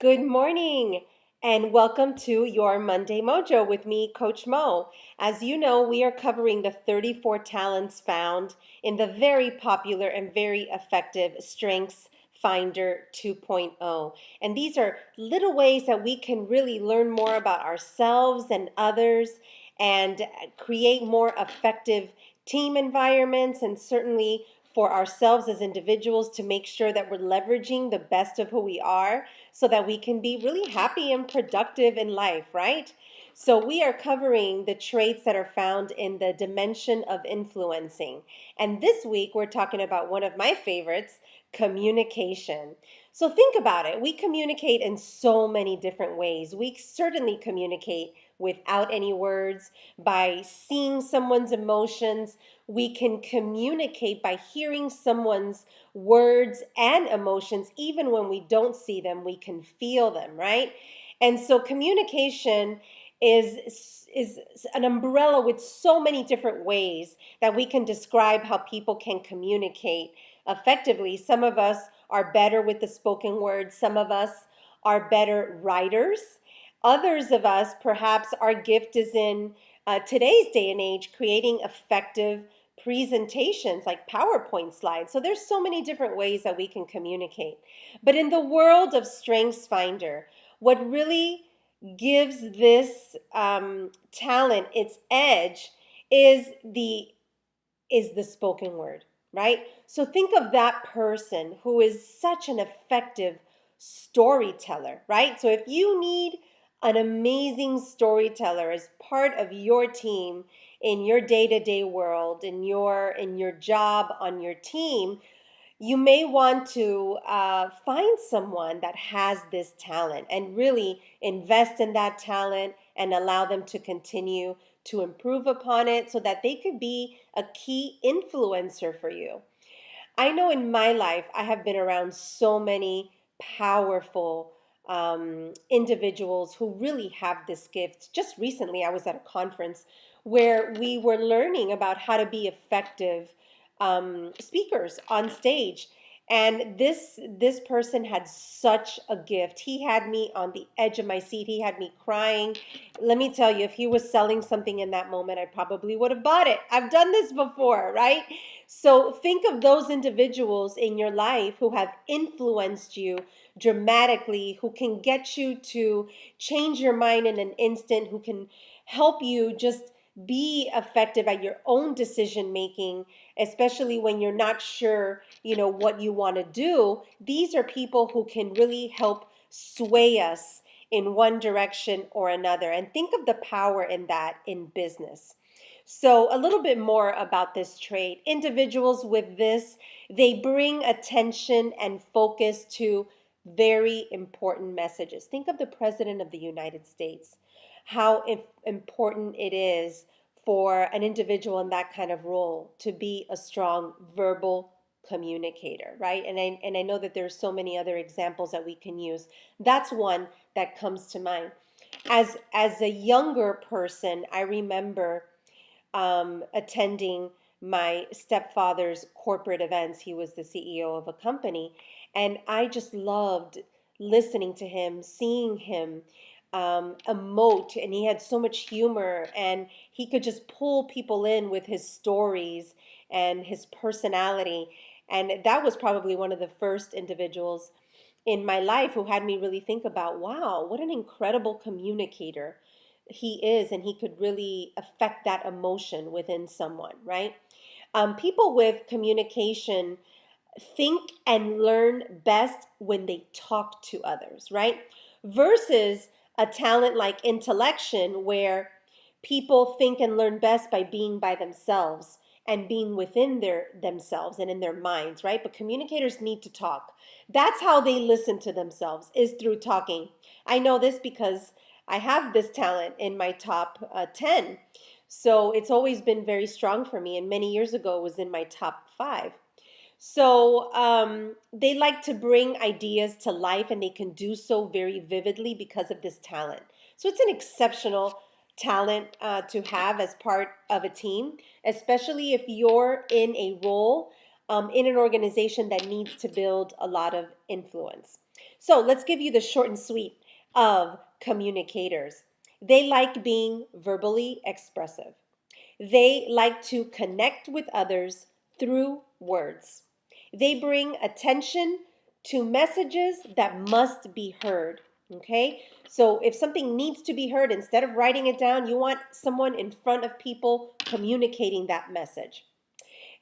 Good morning and welcome to your Monday Mojo with me, Coach Mo. As you know, we are covering the 34 talents found in the very popular and very effective Strengths Finder 2.0. And these are little ways that we can really learn more about ourselves and others and create more effective team environments and certainly for ourselves as individuals to make sure that we're leveraging the best of who we are so that we can be really happy and productive in life, right? So, we are covering the traits that are found in the dimension of influencing. And this week, we're talking about one of my favorites, communication. So, think about it. We communicate in so many different ways. We certainly communicate without any words, by seeing someone's emotions. We can communicate by hearing someone's words and emotions. Even when we don't see them, we can feel them, right? And so communication is an umbrella with so many different ways that we can describe how people can communicate effectively. Some of us are better with the spoken word. Some of us are better writers. Others of us, perhaps our gift is in today's day and age, creating effective presentations like PowerPoint slides. So there's so many different ways that we can communicate. But in the world of Strengths Finder, what really gives this talent its edge is the spoken word, right? So think of that person who is such an effective storyteller, right? So if you need an amazing storyteller as part of your team in your day-to-day world, in your job on your team, you may want to find someone that has this talent and really invest in that talent and allow them to continue to improve upon it so that they could be a key influencer for you. I know in my life, I have been around so many powerful individuals who really have this gift. Just recently, I was at a conference where we were learning about how to be effective speakers on stage. And this person had such a gift. He had me on the edge of my seat. He had me crying. Let me tell you, if he was selling something in that moment, I probably would have bought it. I've done this before, right? So think of those individuals in your life who have influenced you dramatically, who can get you to change your mind in an instant, who can help you just be effective at your own decision making, especially when you're not sure, what you want to do. These are people who can really help sway us in one direction or another. And think of the power in that in business. So, a little bit more about this trait. Individuals with this, they bring attention and focus to very important messages. Think of the President of the United States, how important it is for an individual in that kind of role to be a strong verbal communicator, right? And I know that there's so many other examples that we can use. That's one that comes to mind. As a younger person, I remember attending my stepfather's corporate events. He was the CEO of a company, and I just loved listening to him, seeing him emote, and he had so much humor, and he could just pull people in with his stories and his personality. And that was probably one of the first individuals in my life who had me really think about, wow, what an incredible communicator he is, and he could really affect that emotion within someone, right? People with communication think and learn best when they talk to others, right? Versus a talent like intellection, where people think and learn best by being by themselves and being within their themselves and in their minds, right? But communicators need to talk. That's how they listen to themselves, is through talking. I know this because I have this talent in my top 10. So it's always been very strong for me. And many years ago, it was in my top 5. So they like to bring ideas to life, and they can do so very vividly because of this talent. So it's an exceptional talent to have as part of a team, especially if you're in a role in an organization that needs to build a lot of influence. So let's give you the short and sweet of communicators. They like being verbally expressive. They like to connect with others through words. They bring attention to messages that must be heard. Okay? So if something needs to be heard, instead of writing it down, you want someone in front of people communicating that message.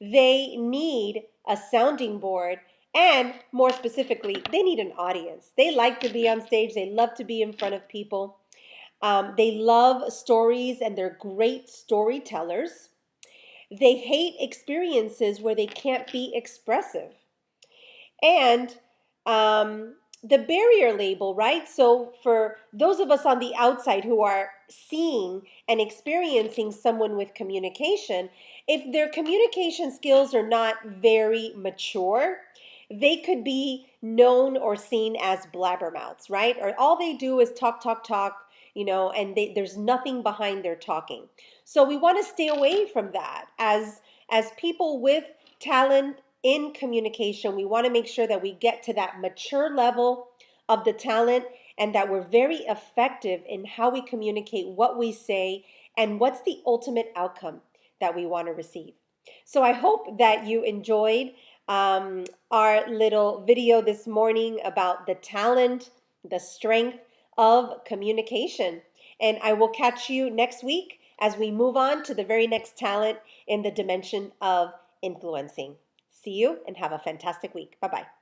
They need a sounding board, and more specifically, they need an audience. They like to be on stage, they love to be in front of people. They love stories and they're great storytellers. They hate experiences where they can't be expressive. And the barrier label, right? So for those of us on the outside who are seeing and experiencing someone with communication, if their communication skills are not very mature, they could be known or seen as blabbermouths, right? Or all they do is talk, talk, talk, and there's nothing behind their talking. So we want to stay away from that. As people with talent in communication, we want to make sure that we get to that mature level of the talent and that we're very effective in how we communicate what we say and what's the ultimate outcome that we want to receive. So I hope that you enjoyed our little video this morning about the talent, the strength of communication. And I will catch you next week as we move on to the very next talent in the dimension of influencing. See you and have a fantastic week. Bye-bye.